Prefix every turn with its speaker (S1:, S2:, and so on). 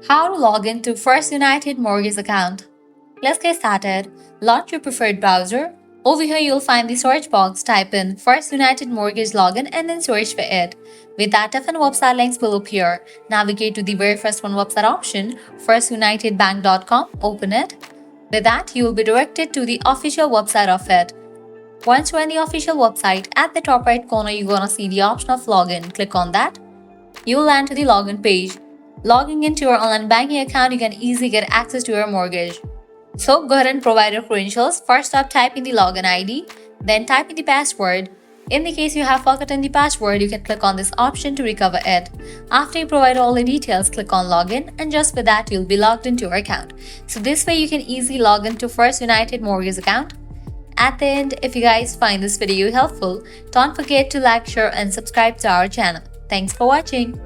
S1: How to log into First United Mortgage account. Let's get started. Launch your preferred browser. Over here, you'll find the search box. Type in First United Mortgage Login and then search for it. With that, different website links will appear. Navigate to the very first one website option, firstunitedbank.com. Open it. With that, you will be directed to the official website of it. Once you're in the official website, at the top right corner, you're gonna see the option of login. Click on that. You will land to the login page. Logging into your online banking account, you can easily get access to your mortgage. So go ahead and provide your credentials. First up, type in the login ID, then type in the password. In the case you have forgotten the password, you can click on this option to recover it. After you provide all the details, click on login, and just with that, you'll be logged into your account. So this way you can easily log into First United Mortgage account. At the end, if you guys find this video helpful, don't forget to like, share and subscribe to our channel. Thanks for watching.